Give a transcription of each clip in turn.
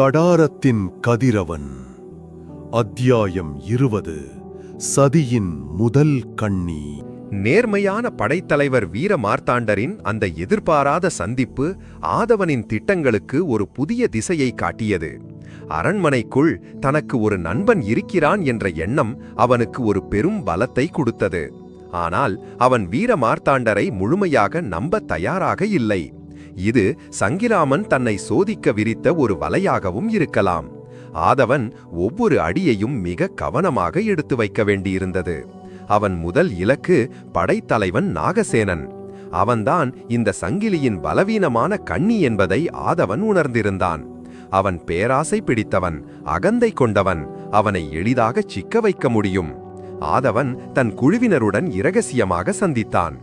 கடாரத்தின் கதிரவன். அத்தியாயம் 20. சதியின் முதல் கண்ணி. நேர்மையான படைத்தலைவர் வீர மார்த்தாண்டரின் அந்த எதிர்பாராத சந்திப்பு ஆதவனின் திட்டங்களுக்கு ஒரு புதிய திசையை காட்டியது. அரண்மனைக்குள் தனக்கு ஒரு நண்பன் இருக்கிறான் என்ற எண்ணம் அவனுக்கு ஒரு பெரும் பலத்தை கொடுத்தது. ஆனால் அவன் வீர மார்த்தாண்டரை முழுமையாக நம்ப தயாராக இல்லை. இது சங்கிராமன் தன்னை சோதிக்க விரித்த ஒரு வலையாகவும் இருக்கலாம். ஆதவன் ஒவ்வொரு அடியையும் மிக கவனமாக எடுத்து வைக்க வேண்டியிருந்தது. அவன் முதல் இலக்கு படைத்தலைவன் நாகசேனன். அவன்தான் இந்த சங்கிலியின் பலவீனமான கண்ணி என்பதை ஆதவன் உணர்ந்திருந்தான். அவன் பேராசை பிடித்தவன், அகந்தை கொண்டவன். அவனை எளிதாக சிக்க வைக்க முடியும். ஆதவன் தன் குழுவினருடன் இரகசியமாக சந்தித்தான்.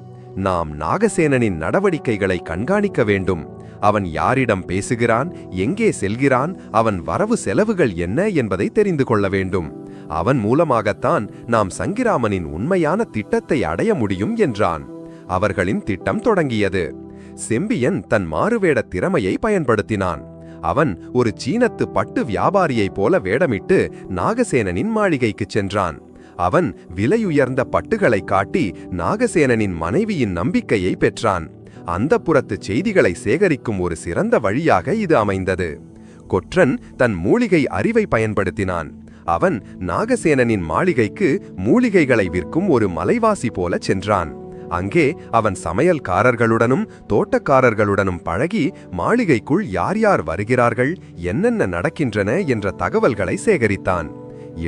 நாம் நாகசேனனின் நடவடிக்கைகளை கண்காணிக்க வேண்டும். அவன் யாரிடம் பேசுகிறான், எங்கே செல்கிறான், அவன் வரவு செலவுகள் என்ன என்பதை தெரிந்து கொள்ள வேண்டும். அவன் மூலமாகத்தான் நாம் சங்கிராமனின் உண்மையான திட்டத்தை அடைய முடியும் என்றான். அவர்களின் திட்டம் தொடங்கியது. செம்பியன் தன் மாறுவேட திறமையை பயன்படுத்தினான். அவன் ஒரு சீனத்து பட்டு வியாபாரியைப் போல வேடமிட்டு நாகசேனனின் மாளிகைக்குச் சென்றான். அவன் விலையுயர்ந்த பட்டுகளை காட்டி நாகசேனனின் மனைவியின் நம்பிக்கையை பெற்றான். அந்தப்புறத்து செய்திகளை சேகரிக்கும் ஒரு சிறந்த வழியாக இது அமைந்தது. கொற்றன் தன் மூலிகை அறிவை பயன்படுத்தினான். அவன் நாகசேனனின் மாளிகைக்கு மூலிகைகளை விற்கும் ஒரு மலைவாசி போல சென்றான். அங்கே அவன் சமையல்காரர்களுடனும் தோட்டக்காரர்களுடனும் பழகி மாளிகைக்குள் யார் யார் வருகிறார்கள், என்னென்ன நடக்கின்றன என்ற தகவல்களை சேகரித்தான்.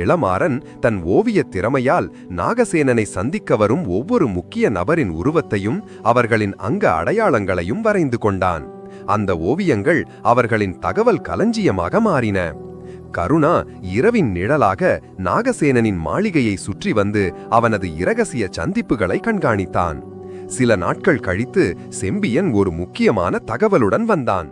இளமாறன் தன் ஓவிய திறமையால் நாகசேனனை சந்திக்க வரும் ஒவ்வொரு முக்கிய நபரின் உருவத்தையும் அவர்களின் அங்க அடையாளங்களையும் வரைந்து கொண்டான். அந்த ஓவியங்கள் அவர்களின் தகவல் களஞ்சியமாக மாறின. கருணா இரவின் நிழலாக நாகசேனனின் மாளிகையை சுற்றி வந்து அவனது இரகசிய சந்திப்புகளை கண்காணித்தான். சில நாட்கள் கழித்து செம்பியன் ஒரு முக்கியமான தகவலுடன் வந்தான்.